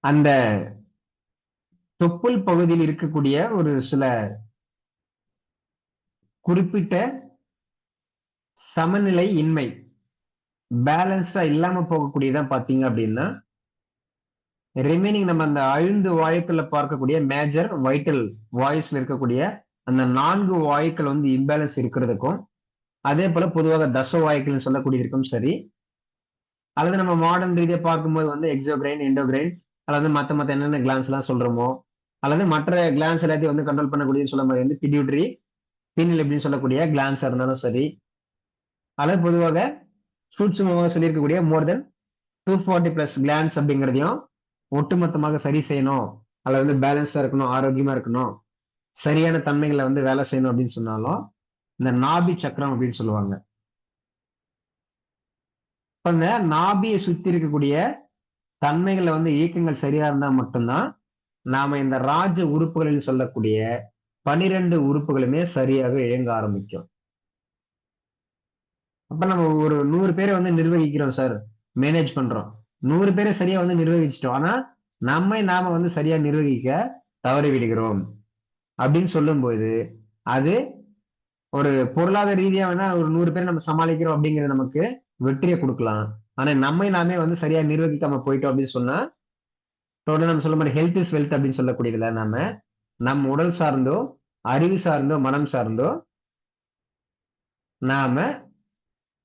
அந்த தொப்புள் பகுதியில் இருக்கக்கூடிய ஒரு சில குறிப்பிட்ட சமநிலை இன்மை, பேலன்ஸ்டா இல்லாம போகக்கூடியதான் பாத்தீங்க அப்படின்னா ரிமைனிங் நம்ம அந்த 5 வாயுக்கள்ல பார்க்கக்கூடிய மேஜர் வைட்டல் வாய்ஸ்ல இருக்கக்கூடிய அந்த 4 வாயுக்கள் வந்து இம்பேலன்ஸ் இருக்கிறதுக்கும், அதே போல பொதுவாக தச வாயுக்கள் சொல்லக்கூடியதுக்கும் சரி, அல்லது நம்ம மாடர்ன் ரீதியா பார்க்கும்போது வந்து எக்ஸோகிரைன், எண்டோகிரைன், அல்லது மத்த என்னென்ன கிளான்ஸ் எல்லாம் சொல்றோமோ, அல்லது மற்ற கிளான்ஸ் எல்லாத்தையும் வந்து கண்ட்ரோல் பண்ணக்கூடிய சொல்ல மாதிரி வந்து பிட்யூட்டரி, பீனியல் அப்படின்னு சொல்லக்கூடிய கிளான்ஸா இருந்தாலும் சரி, அல்லது பொதுவாக சூட்சுமமாக சொல்லியிருக்கக்கூடிய மோர் தென் 240 பிளஸ் கிளான்ஸ் அப்படிங்கிறதையும் ஒட்டுமொத்தமாக சரி செய்யணும், அல்லது வந்து பேலன்ஸா இருக்கணும், ஆரோக்கியமா இருக்கணும், சரியான தன்மைகளை வந்து வேலை செய்யணும் அப்படின்னு சொன்னாலும் இந்த நாபி சக்கரம் அப்படின்னு சொல்லுவாங்க. இப்ப இந்த நாபியை சுத்தி இருக்கக்கூடிய தன்மைகளை வந்து இயக்கங்கள் சரியா இருந்தா மட்டும்தான் நாம இந்த ராஜ உறுப்புகளில் சொல்லக்கூடிய 12 உறுப்புகளுமே சரியாக இயங்க ஆரம்பிக்கும். அப்ப நம்ம ஒரு 100 பேரை வந்து நிர்வகிக்கிறோம் சார், மேனேஜ் பண்றோம். 100 பேரை சரியா வந்து நிர்வகிச்சிட்டோம். ஆனா நாம வந்து சரியா நிர்வகிக்க தவறி விடுகிறோம் அப்படின்னு சொல்லும்போது அது ஒரு பொருளாதார ரீதியா வேணா ஒரு 100 பேரை நம்ம சமாளிக்கிறோம் அப்படிங்கிறது நமக்கு வெற்றியை கொடுக்கலாம். ஆனா நாமே வந்து சரியா நிர்வகிக்காம போயிட்டோம் அப்படின்னு சொன்னா டோட்டலா நம்ம சொல்ல மாதிரி ஹெல்த் இஸ் வெல்த் அப்படின்னு சொல்லக்கூடியதுல நம்ம உடல் சார்ந்தோ, அறிவு சார்ந்தோ, மனம் சார்ந்தோ நாம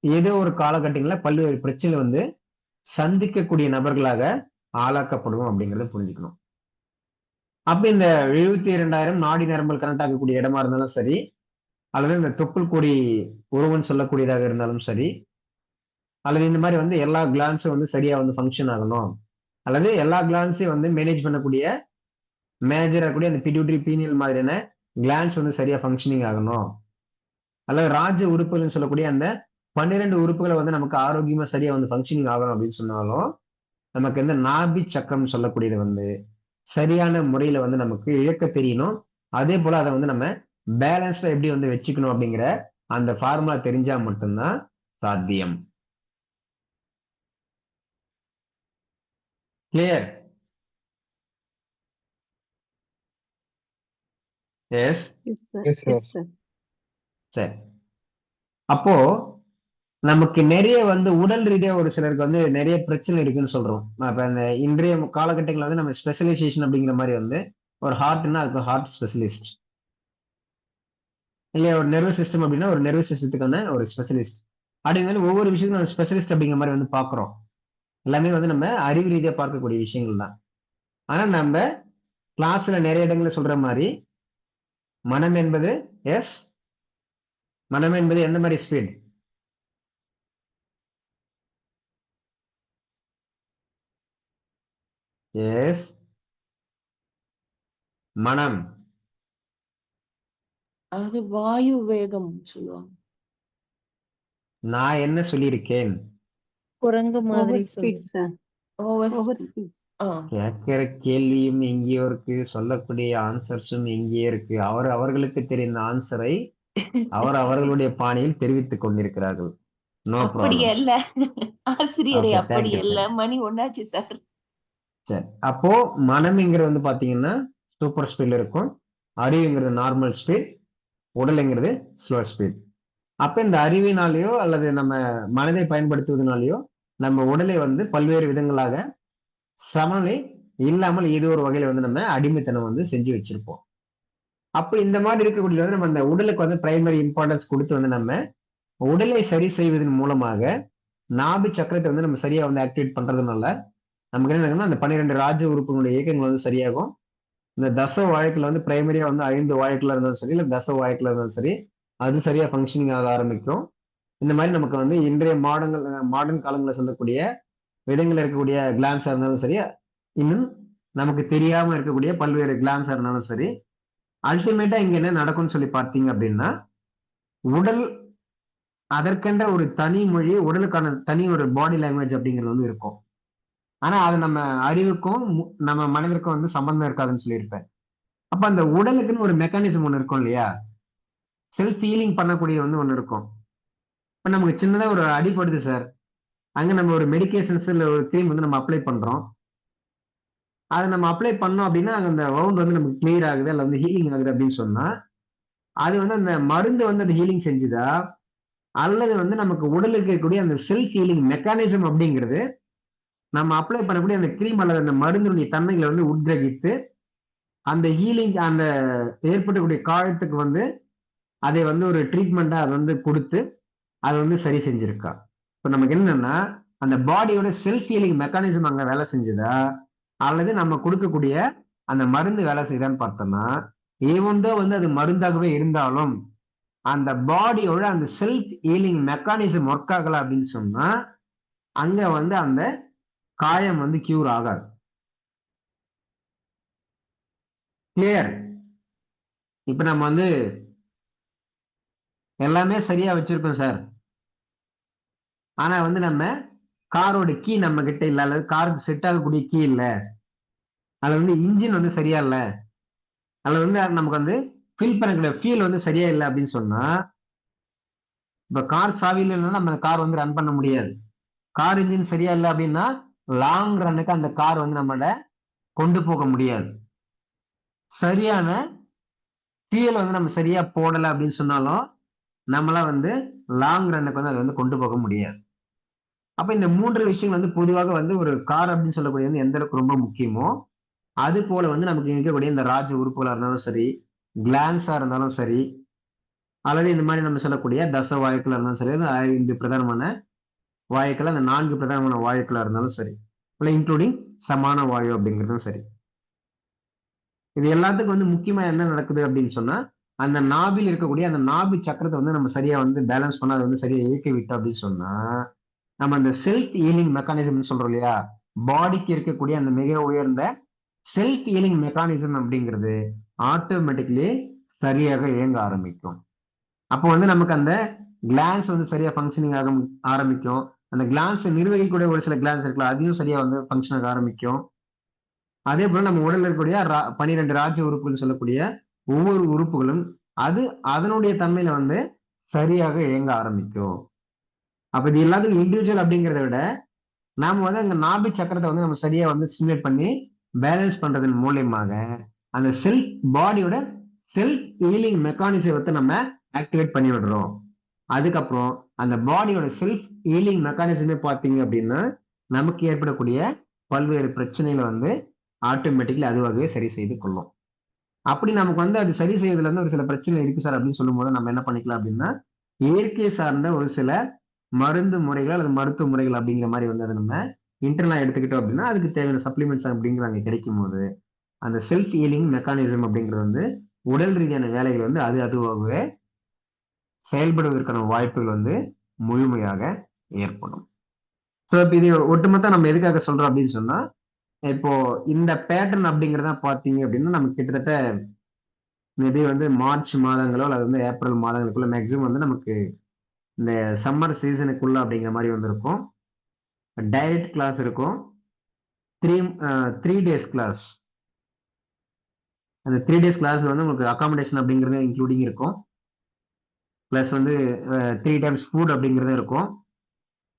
ஏதோ ஒரு காலகட்டங்கள்ல பல்வேறு பிரச்சனை வந்து சந்திக்கக்கூடிய நபர்களாக ஆளாக்கப்படுவோம் அப்படிங்கறத புரிஞ்சுக்கணும். அப்ப இந்த 72,000 நாடி நரம்புகள் கனெக்ட் ஆகக்கூடிய இடமா இருந்தாலும் சரி, அல்லது இந்த தொப்புள் கொடி உறவுன்னு சொல்லக்கூடியதாக இருந்தாலும் சரி, அல்லது இந்த மாதிரி வந்து எல்லா கிளான்ஸும் வந்து சரியா வந்து ஃபங்க்ஷன் ஆகணும், அல்லது எல்லா கிளான்ஸையும் வந்து மேனேஜ் பண்ணக்கூடிய மேஜரா கூடிய அந்த பிட்யூட்டரி, பீனியல் மாதிரியான கிளான்ஸ் வந்து சரியா ஃபங்க்ஷனிங் ஆகணும், அல்லது ராஜ உறுப்புகள்னு சொல்லக்கூடிய அந்த 12 உறுப்புகளை வந்து நமக்கு ஆரோக்கியமா சரியா வந்து ஃபங்க்ஷனிங் ஆகணும் அப்படின்னு சொன்னாலும் நமக்கு இந்த நாபி சக்கரம் சொல்லக்கூடியது வந்து சரியான முறையில வந்து நமக்கு இழக்க தெரியணும். அதே போல அதை வந்து நம்ம பேலன்ஸ்ல எப்படி வந்து வச்சுக்கணும் அப்படிங்கிற அந்த ஃபார்முலா தெரிஞ்சா மட்டும்தான் சாத்தியம். Clear? Yes. Yes, sir. Yes, sir. Yes, sir. சரி. அப்போ நமக்கு நிறைய வந்து உடல் ரீதியா ஒரு சிலருக்கு வந்து நிறைய பிரச்சனை இருக்குன்னு சொல்றோம். அப்ப இந்த இன்றைய காலகட்டங்களில் வந்து நம்ம ஸ்பெஷலைசேஷன் அப்படிங்கிற மாதிரி வந்து ஒரு ஹார்ட்னா அதுக்கு ஹார்ட் ஸ்பெஷலிஸ்ட், இல்லையா ஒரு நர்வஸ் சிஸ்டம் அப்படின்னா ஒரு நர்வஸ் சிஸ்டத்துக்கான ஒரு ஸ்பெஷலிஸ்ட், அப்படிங்கிற ஒவ்வொரு விஷயத்துக்கும் நம்ம ஸ்பெஷலிஸ்ட் அப்படிங்கிற மாதிரி வந்து பாக்குறோம். எல்லாமே வந்து நம்ம அறிவு ரீதியா பார்க்கக்கூடிய விஷயங்கள் தான். ஆனா நம்ம கிளாஸ்ல நிறைய இடங்கள்ல சொல்ற மாதிரி மனம் என்பது எஸ், மனம் என்பது எந்த மாதிரி ஸ்பீட்? எஸ், மனம் அது வாயு வேகம் சொல்லுவாங்க. நான் என்ன சொல்லியிருக்கேன்? குரங்கு மாதிரி Overspeed, sir. Overspeed. கேட்கிற கேள்வியும் எங்கேயோ இருக்கு, சொல்லக்கூடிய ஆன்சர்ஸும் எங்கேயோ இருக்கு. அவர்களுக்கு தெரிந்த ஆன்சரை அவர்களுடைய பாணியில் தெரிவித்துக் கொண்டிருக்கிறார்கள். நோ அப்படி ப்ராப்ளம். அல்ல ஆசிரியரே, Okay, அப்படி thank you, அல்ல. sir. மணி ஒண்ணாச்சு சார். சரி, அப்போ மனம்ங்கிறது வந்து பாத்தீங்கன்னா சூப்பர் ஸ்பீட்ல இருக்கும், அறிவுங்கிறது நார்மல் ஸ்பீட், உடலுங்கிறது ஸ்லோ ஸ்பீட். அப்ப இந்த அறிவினாலேயோ அல்லது நம்ம மனதை பயன்படுத்துவதனாலேயோ நம்ம உடலை வந்து பல்வேறு விதங்களாக சமநிலை இல்லாமல் ஏதோ ஒரு வகையில வந்து நம்ம அடிமைத்தனம் வந்து செஞ்சு வச்சிருப்போம். அப்ப இந்த மாதிரி இருக்கக்கூடிய வந்து நம்ம அந்த உடலுக்கு வந்து பிரைமரி இம்பார்ட்டன்ஸ் கொடுத்து வந்து நம்ம உடலை சரி செய்வதன் மூலமாக நாபி சக்கரத்தை வந்து நம்ம சரியா வந்து ஆக்டிவேட் பண்றதுனால நமக்கு என்ன நடக்கும்னா அந்த 12 ராஜ உறுப்புகளுடைய இயக்கங்கள் வந்து சரியாகும். இந்த தச வாயுக்கள் வந்து பிரைமரியா வந்து 5 வாயுக்களா இருந்தாலும் சரி, இல்ல தச வாயுக்களா இருந்தாலும் சரி, அது சரியா ஃபங்க்ஷனிங் ஆக ஆரம்பிக்கும். இந்த மாதிரி நமக்கு வந்து இன்றைய மாடர்ன் காலங்களில் சொல்லக்கூடிய விதங்கள் இருக்கக்கூடிய கிளான்ஸா இருந்தாலும் சரி, இன்னும் நமக்கு தெரியாம இருக்கக்கூடிய பல்வேறு கிளான்ஸா இருந்தாலும் சரி, அல்டிமேட்டா இங்க என்ன நடக்கும்னு சொல்லி பார்த்தீங்க அப்படின்னா உடல் அதற்கென்ற ஒரு தனி மொழி, உடலுக்கான தனி ஒரு பாடி லாங்குவேஜ் அப்படிங்கிறது வந்து இருக்கும். ஆனா அது நம்ம அறிவுக்கும் நம்ம மனதிற்கும் வந்து சம்பந்தம் இருக்காதுன்னு சொல்லியிருப்பேன். அப்ப அந்த உடலுக்குன்னு ஒரு மெக்கானிசம் ஒண்ணு இருக்கும் இல்லையா, செல்ஃப் ஹீலிங் பண்ணக்கூடிய வந்து ஒண்ணு இருக்கும். இப்ப நமக்கு சின்னதா ஒரு அடிபடுது சார், அங்க நம்ம ஒரு மெடிகேஷன்ஸ் இல்ல ஒரு கிரீம் வந்து நம்ம அப்ளை பண்றோம். அதை நம்ம அப்ளை பண்ணோம் அப்படின்னா அந்த வவுண்ட் வந்து நமக்கு கிளியர் ஆகுது அல்ல வந்து ஹீலிங் ஆகுது அப்படின்னு சொன்னா அது வந்து அந்த மருந்து வந்து அந்த ஹீலிங் செஞ்சுதா அல்லது வந்து நமக்கு உடலுக்கு இருக்கக்கூடிய அந்த செல்ஃப் ஹீலிங் மெக்கானிசம் அப்படிங்கிறது நம்ம அப்ளை பண்ணக்கூடிய அந்த கிரீம் அல்லது அந்த மருந்தினுடைய தன்மைகளை வந்து உட்கிரகித்து அந்த ஹீலிங் அந்த ஏற்படக்கூடிய காயத்துக்கு வந்து அதை வந்து ஒரு ட்ரீட்மெண்டா அதை வந்து கொடுத்து அதை வந்து சரி செஞ்சிருக்கா. இப்போ நமக்கு என்னன்னா அந்த பாடியோட செல்ஃப் ஹீலிங் மெக்கானிசம் அங்க வேலை செஞ்சுதா அல்லது நம்ம கொடுக்கக்கூடிய அந்த மருந்து வேலை செய்யுதான்னு பார்த்தோம்னா ஏவந்தோ வந்து அது மருந்தாகவே இருந்தாலும் அந்த பாடியோட அந்த செல்ஃப் ஹீலிங் மெக்கானிசம் ஒர்க் ஆகல அப்படின்னு சொன்னா அங்க வந்து அந்த காயம் வந்து கியூர் ஆகாது. கிளியர்? இப்ப நம்ம வந்து எல்லாமே சரியா வச்சிருக்கோம் சார், ஆனா வந்து நம்ம காரோட கீ நம்ம கிட்ட இல்ல அல்லது காருக்கு செட் ஆகக்கூடிய கீ இல்ல அல்லது வந்து இன்ஜின் வந்து சரியா இல்ல அல்லது வந்து நமக்கு வந்து ஃபில் பண்ணக்கூடிய ஃபீல் வந்து சரியா இல்லை அப்படின்னு சொன்னா இப்ப கார் சாவி இல்லைன்னா நம்ம கார் வந்து ரன் பண்ண முடியாது. கார் இன்ஜின் சரியா இல்லை அப்படின்னா லாங் ரன்னுக்கு அந்த கார் வந்து நம்மள கொண்டு போக முடியாது. சரியான ஃபியூல் வந்து நம்ம சரியா போடலை அப்படின்னு சொன்னாலும் நம்மள வந்து லாங் ரன்னுக்கு வந்து அதை வந்து கொண்டு போக முடியாது. அப்ப இந்த 3 விஷயங்கள் வந்து பொதுவாக வந்து ஒரு கார் அப்படின்னு சொல்லக்கூடிய வந்து எந்த அளவுக்கு ரொம்ப முக்கியமோ அது போல வந்து நமக்கு இருக்கக்கூடிய இந்த ராஜ உறுப்புகளா இருந்தாலும் சரி, கிளான்ஸா இருந்தாலும் சரி, அல்லது இந்த மாதிரி நம்ம சொல்லக்கூடிய தச வாயுக்களா இருந்தாலும் சரி, 5 பிரதானமான வாயுக்கள், அந்த 4 பிரதானமான வாயுக்களா இருந்தாலும் சரி, இல்லை இன்க்ளூடிங் சமான வாயு அப்படிங்கிறதும் சரி. இது எல்லாத்துக்கும் வந்து முக்கியமா என்ன நடக்குது அப்படின்னு சொன்னா அந்த நாபில் இருக்கக்கூடிய அந்த நாபி சக்கரத்தை வந்து நம்ம சரியா வந்து பேலன்ஸ் பண்ண அதை வந்து சரியா இயக்கி விட்டோம் அப்படின்னு சொன்னா நம்ம அந்த செல்ஃப் ஹீலிங் மெக்கானிசம் சொல்றோம் இல்லையா, பாடிக்கு இருக்கக்கூடிய அந்த மிக உயர்ந்த செல்ஃப் ஹீலிங் மெக்கானிசம் அப்படிங்கிறது ஆட்டோமேட்டிக்லி சரியாக இயங்க ஆரம்பிக்கும். அப்போ வந்து நமக்கு அந்த கிளான்ஸ் வந்து சரியா ஃபங்க்ஷனிங் ஆக ஆரம்பிக்கும். அந்த கிளான்ஸ் நிர்வகிக்கக்கூடிய ஒரு சில கிளான்ஸ் இருக்கலாம், அதையும் சரியா வந்து ஃபங்க்ஷன் ஆக ஆரம்பிக்கும். அதே போல நம்ம உடல்ல இருக்கக்கூடிய 12 ராஜ உறுப்புகள் சொல்லக்கூடிய ஒவ்வொரு உறுப்புகளும் அது அதனுடைய தன்மையில வந்து சரியாக இயங்க ஆரம்பிக்கும். அப்ப இது எல்லாத்துக்கும் இண்டிவிஜுவல் அப்படிங்கிறத விட நாம வந்து அந்த நாபி சக்கரத்தை வந்து நம்ம சரியா வந்து ஸ்டிமுலேட் பண்ணி பேலன்ஸ் பண்றதன் மூலியமாக அந்த செல்ஃப் பாடியோட செல்ஃப் ஹீலிங் மெக்கானிசத்தை நம்ம ஆக்டிவேட் பண்ணி விடுறோம். அதுக்கப்புறம் அந்த பாடியோட செல்ஃப் ஹீலிங் மெக்கானிசமே பார்த்தீங்க அப்படின்னா நமக்கு ஏற்படக்கூடிய பல்வேறு பிரச்சனைகளை வந்து ஆட்டோமேட்டிக்லி அதுவாகவே சரி செய்து கொள்ளும். அப்படி நமக்கு வந்து அது சரி செய்யறதுல இருந்து ஒரு சில பிரச்சனை இருக்கு சார் அப்படின்னு சொல்லும் போது நம்ம என்ன பண்ணிக்கலாம் அப்படின்னா இயற்கை சார்ந்த ஒரு சில மருந்து முறைகள் அல்லது மருத்துவ முறைகள் அப்படிங்கிற மாதிரி வந்து அதை நம்ம இன்டர்னலா எடுத்துக்கிட்டோம் அப்படின்னா அதுக்கு தேவையான சப்ளிமெண்ட்ஸ் அப்படிங்கிற அங்கே கிடைக்கும் போது அந்த செல்ஃப் ஹீலிங் மெக்கானிசம் அப்படிங்கிறது வந்து உடல் ரீதியான வேலைகள் வந்து அதுவாகவே செயல்படுவதற்கான வாய்ப்புகள் வந்து முழுமையாக ஏற்படும். ஸோ இப்போ இது ஒட்டுமொத்தம் நம்ம எதுக்காக சொல்றோம் அப்படின்னு சொன்னா இப்போ இந்த பேட்டர்ன் அப்படிங்கிறத பார்த்தீங்க அப்படின்னா நமக்கு கிட்டத்தட்ட மேபி வந்து மார்ச் மாதங்களோ அல்லது வந்து ஏப்ரல் மாதங்களுக்குள்ள மேக்ஸிமம் வந்து நமக்கு இந்த சம்மர் சீசனுக்குள்ள அப்படிங்கிற மாதிரி வந்து இருக்கும். டைரக்ட் கிளாஸ் இருக்கும், 3 days கிளாஸ். அந்த 3 days கிளாஸ்ல வந்து உங்களுக்கு அகாமடேஷன் அப்படிங்கிறது இன்க்ளூடிங் இருக்கும், பிளஸ் வந்து 3 times ஃபுட் அப்படிங்கிறது இருக்கும்,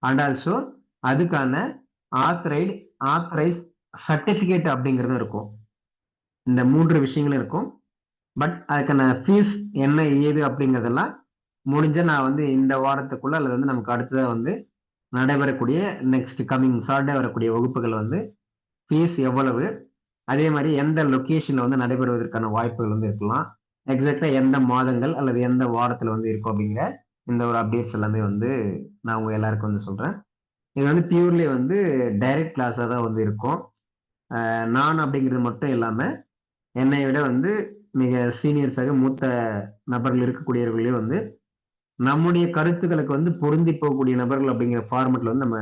அண்ட் ஆல்சோ அதுக்கான ஆத்தரைஸ் சர்டிபிகேட் அப்படிங்கிறதும் இருக்கும். இந்த 3 விஷயங்களும் இருக்கும். பட் அதுக்கான ஃபீஸ் என்ன ஏது அப்படிங்கிறதெல்லாம் முடிஞ்ச நான் வந்து இந்த வாரத்துக்குள்ள அல்லது வந்து நமக்கு அடுத்ததாக வந்து நடைபெறக்கூடிய நெக்ஸ்ட் கம்மிங் சாட்டர்டே வரக்கூடிய வகுப்புகள் வந்து ஃபீஸ் எவ்வளவு, அதே மாதிரி எந்த லொக்கேஷன்ல வந்து நடைபெறுவதற்கான வாய்ப்புகள் வந்து இருக்கலாம், எக்ஸாக்டா எந்த மாதங்கள் அல்லது எந்த வாரத்தில் வந்து இருக்கும் அப்படிங்கிற இந்த ஒரு அப்டேட்ஸ் எல்லாமே வந்து நான் உங்க எல்லாருக்கும் வந்து சொல்றேன். இது வந்து பியூர்லி வந்து டைரக்ட் கிளாஸாக தான் வந்து இருக்கும். நான் அப்படிங்கிறது மட்டும் இல்லாமல் என்னை விட வந்து மிக சீனியர்ஸாக மூத்த நபர்கள் இருக்கக்கூடியவர்களையும் வந்து நம்முடைய கருத்துக்களுக்கு வந்து பொருந்தி போகக்கூடிய நபர்கள் அப்படிங்கிற ஃபார்மெட்ல வந்து நம்ம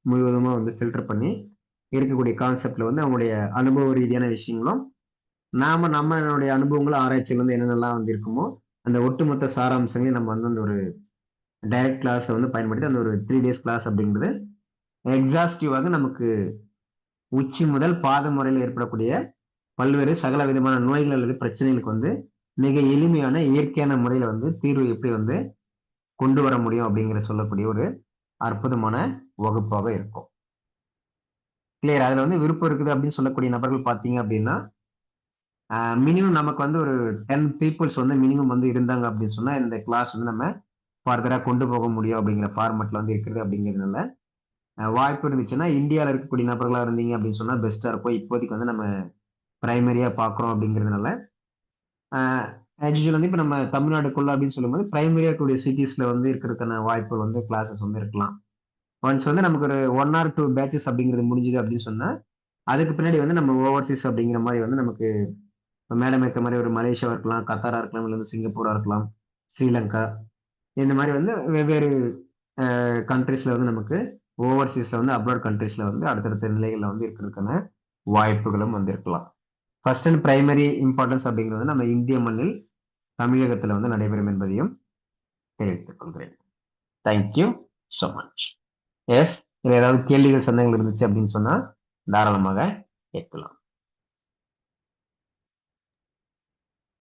முழுவதுமாக வந்து ஃபில்டர் பண்ணி இருக்கக்கூடிய கான்செப்ட்ல வந்து அவங்களுடைய அனுபவ ரீதியான விஷயங்களும் நம்மளுடைய அனுபவங்களும் ஆராய்ச்சியில் வந்து என்னென்னலாம் வந்து இருக்குமோ அந்த ஒட்டுமொத்த சாராம்சங்களையும் நம்ம வந்து அந்த ஒரு டைரக்ட் கிளாஸை வந்து பயன்படுத்தி அந்த ஒரு 3 days கிளாஸ் அப்படிங்கிறது எக்ஸாஸ்டிவாக நமக்கு உச்சி முதல் பாத முறையில் ஏற்படக்கூடிய பல்வேறு சகல விதமான நோய்கள் அல்லது பிரச்சனைகளுக்கு வந்து மிக எளிமையான இயற்கையான முறையில வந்து தீர்வு எப்படி வந்து கொண்டு வர முடியும் அப்படிங்கிற சொல்லக்கூடிய ஒரு அற்புதமான வகுப்பாக இருக்கும். கிளியர். அதுல வந்து விருப்பம் இருக்குது அப்படின்னு சொல்லக்கூடிய நபர்கள் பார்த்தீங்க அப்படின்னா, மினிமம் நமக்கு வந்து ஒரு 10 பீப்பிள்ஸ் வந்து மினிமம் வந்து இருந்தாங்க அப்படின்னு சொன்னா, இந்த கிளாஸ் வந்து நம்ம ஃபர்தரா கொண்டு போக முடியும் அப்படிங்கிற ஃபார்மட்ல வந்து இருக்குது அப்படிங்கிறதுனால, வாய்ப்பு இருந்துச்சுன்னா, இந்தியால இருக்கக்கூடிய நபர்களா இருந்தீங்க அப்படின்னு சொன்னா பெஸ்ட்டா இருக்கும். இப்போதைக்கு வந்து நம்ம பிரைமரியா பார்க்குறோம் அப்படிங்கிறதுனால, அ ஆஸ் யூசுவல் வந்து இப்ப நம்ம தமிழ்நாடுக்குள்ள அப்படின்னு சொல்லும்போது, பிரைமரியா இருக்கக்கூடிய சிட்டீஸ்ல வந்து இருக்கிறதுக்கான வாய்ப்புகள் வந்து கிளாஸஸ் வந்து இருக்கலாம். ஒன்ஸ் வந்து நமக்கு ஒரு 1 ஆர் 2 பேட்சஸ் அப்படிங்கிறது முடிஞ்சுது அப்படின்னு சொன்னா, அதுக்கு பின்னாடி வந்து நம்ம ஓவர்சீஸ் அப்படிங்கிற மாரி வந்து நமக்கு இப்ப மேடம் இருக்க மாரி ஒரு மலேசியாவா இருக்கலாம், கத்தாரா இருக்கலாம், இல்ல வந்து சிங்கப்பூரா இருக்கலாம், ஸ்ரீலங்கா இந்த மாரி வந்து வெவ்வேறு கண்ட்ரீஸ்ல வந்து நமக்கு ஓவர்சீஸ்ல வந்து அப்ராட் கண்ட்ரீஸ்ல வந்து அடுத்தடுத்த நிலைகள்ல வந்து இருக்கிறதுக்கான வாய்ப்புகளும் வந்து இருக்கலாம். ஃபர்ஸ்ட் அண்ட் பிரைமரி இம்பார்ட்டன்ஸ் அப்படிங்கிறது வந்து நம்ம இந்திய மண்ணில் தமிழகத்துல வந்து நடைபெறும் என்பதையும் தெரிவித்துக் கொள்கிறேன். Thank you so much. Yes, இதுல ஏதாவது கேள்விகள், சந்தேகங்கள் இருந்துச்சு அப்படின்னு சொன்னா தாராளமாக கேட்கலாம்.